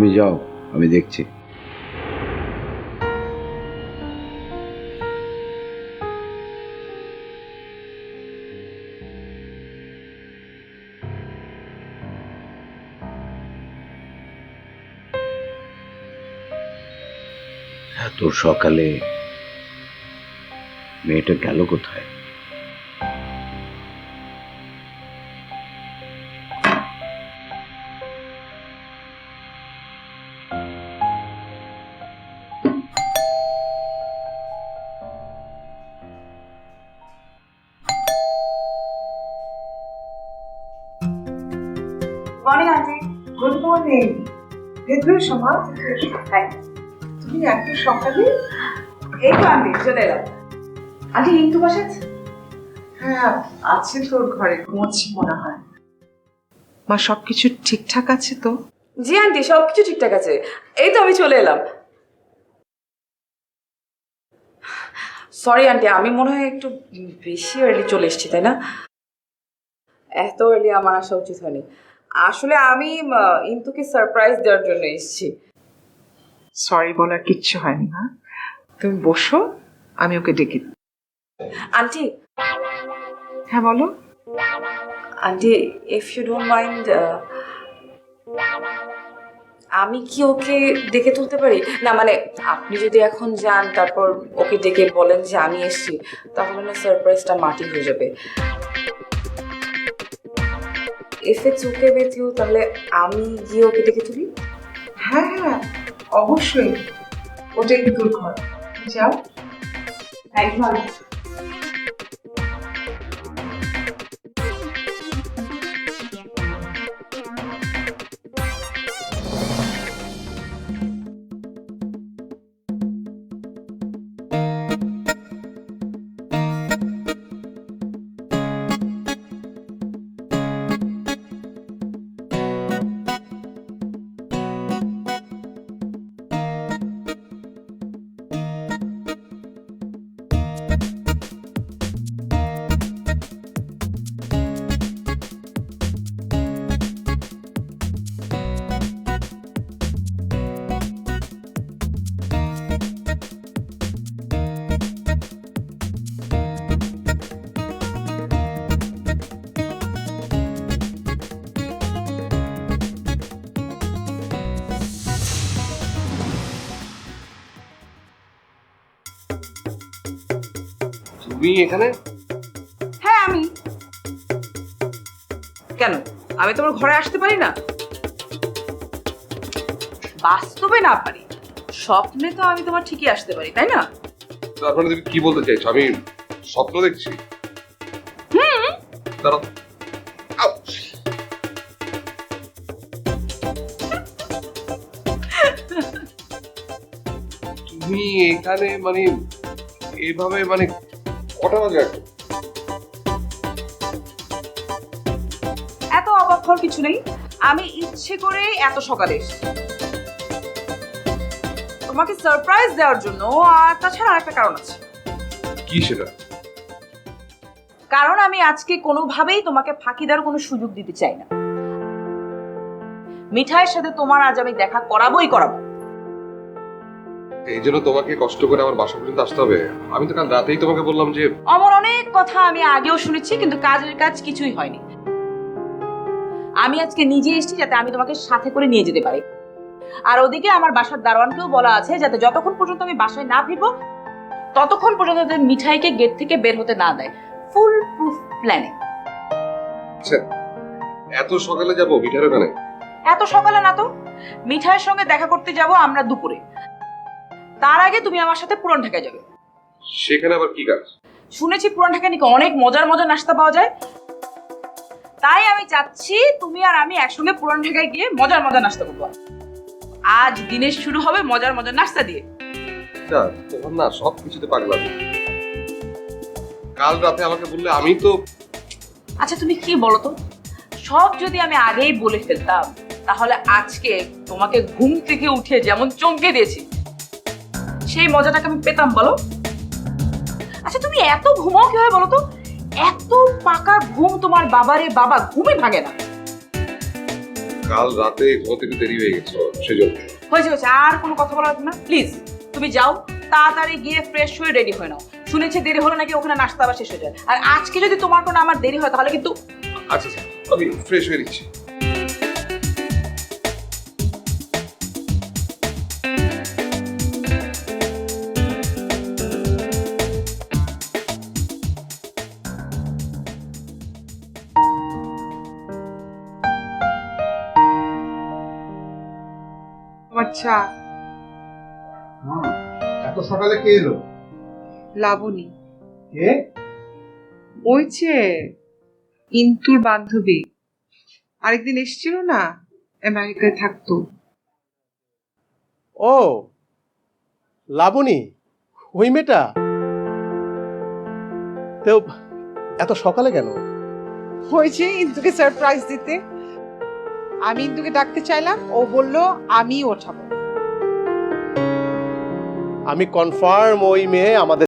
তুমি যাও, আমি দেখছি। এত সকালে মেয়েটা গেল কোথায়? Morning aunty. Good morning. ভেতরে সমা, তুমি এত সকালে? এই তো আন্টি চলে এলাম। আন্টি ইন্তু বাসা আছে? হ্যাঁ আছে, তোর ঘরে ঘুমোচ্ছি মনে হয়। মা সবকিছু ঠিকঠাক আছে তো? জি আন্টি সবকিছু ঠিকঠাক আছে, এই তো আমি চলে এলাম। সরি আন্টি, আমি মনে হয় একটু বেশি আর্লি চলে এসেছি, তাই না? এত আর্লি আমার আসা উচিত হয়নি। আসলে আমি ইন্তুকে সারপ্রাইজ দেওয়ার জন্য এসেছি। সরি বলার কিচ্ছু হয়নি। মা তুমি বসো, আমি ওকে ডেকে দিই। আন্টি। হ্যাঁ বলো। Aunty if you don't mind, আমি কি ওকে ডেকে তুলতে পারি? না মানে আপনি যদি এখন যান তারপর ওকে ডেকে বলেন যে আমি এসেছি, তাহলে না সারপ্রাইজটা মাটি হয়ে যাবে। If it's okay with you, তাহলে আমি গিয়ে ওকে ডেকে তুলি। হ্যাঁ হ্যাঁ অবশ্যই, ওটাই তোর ঘর, যাও। Thank you. তুমি এখানে? হ্যাঁ আমি। কেন, আমি তোমার ঘরে আসতে পারি না? বাস্তবে না পারি, স্বপ্নে তো আমি তোমার ঠিকই আসতে পারি, তাই না? তারপরে তুমি কি বলতে চাইছো? আমি স্বপ্ন দেখছি? দাঁড়াও। আউ! তুমি এখানে মানে এইভাবে মানে কটা বাজে এখন? এত অবাক হওয়ার কিছু নেই, আমি ইচ্ছে করে এত সকালে এসেছি তোমাকে সারপ্রাইজ দেওয়ার জন্য। আর তাছাড়া একটা কারণ আছে। কি সেটা? কারণ আমি আজকে কোনোভাবেই তোমাকে ফাঁকি দেওয়ার কোনো সুযোগ দিতে চাই না। মিঠাইয়ের সাথে তোমার আজ আমি দেখা করাবোই করাবো। এই জন্য তোমাকে কষ্ট করে আমার বাসা পর্যন্ত আসতে হবে? আমি তো কাল রাতেই তোমাকে বললাম যে আমার অনেক কথা আমি আগেও শুনেছি, কিন্তু কাজের কাজ কিছুই হয়নি। আমি আজকে নিজে এসেছি যাতে আমি তোমাকে সাথে করে নিয়ে যেতে পারি। আর ওদিকে আমার বাসার দারোয়ানকেও বলা আছে যাতে যতক্ষণ পর্যন্ত আমি বাসায় না ফিরবো ততক্ষণ পর্যন্ত তাদের মিঠাইকে গেট থেকে বের হতে না দেয়। Full proof planning. এত সকালে যাবো মিঠার ওখানে? এত সকালে না তো, মিঠাইয়ের সঙ্গে দেখা করতে যাব আমরা দুপুরে। তার আগে তুমি আমার সাথে পুরান ঢাকায় যাবে। সেখানে আবার কি কাজ? শুনেছি পুরান ঢাকায় নাকি অনেক মজার মজার নাস্তা পাওয়া যায়, তাই আমি চাচ্ছি তুমি আর আমি একসঙ্গে পুরান ঢাকায় গিয়ে মজার মজার নাস্তা করবো। আজ দিনের শুরু হবে মজার মজার নাস্তা দিয়ে। তোমার না সব কিছুতে পাগলামি। কাল রাতে আমাকে বললে আমি তো। আচ্ছা তুমি কি বলো তো, সব যদি আমি আগেই বলে ফেলতাম তাহলে আজকে তোমাকে ঘুম থেকে উঠে যেমন চমকে দিয়েছি সেই মজাটাকে আমি পেতাম বলো? আচ্ছা তুমি এত ঘুমাও কিভাবে বলো তো? এত পাকা ঘুম তোমার বাবারে বাবা ঘুমই ভাঙে না। কাল রাতে ঘুমোতে একটু দেরি হয়ে গেছে সেজন্য। হয়েছে আর কোনো কথা বলা যাবে না প্লিজ। তুমি যাও, তাড়াতাড়ি গিয়ে ফ্রেশ হয়ে রেডি হয়ে নাও। শুনেছি দেরি হলে নাকি ওখানে নাস্তা আবার শেষ হয়ে যায়। আর আজকে যদি তোমার কোনো আমার দেরি হয় তাহলে কিন্তু আচ্ছা আচ্ছা, আমি ফ্রেশ হয়ে নিচ্ছি। আমার চা। এত সকালে কে এলো? লাবণী, কে? ওই যে ইন্তুর বান্ধবী, আরেকদিন এসেছিল না, আমেরিকায় থাকতো। ও লাবণী, ওই মেয়েটা। তো এত সকালে কেন? হয়েছে ইন্তুকে সারপ্রাইজ দিতে। আমি ইন্তুকে ডাকতে চাইলাম, ও বলল আমি ওঠাবো। আমি কনফার্ম ওই মেয়ে আমাদের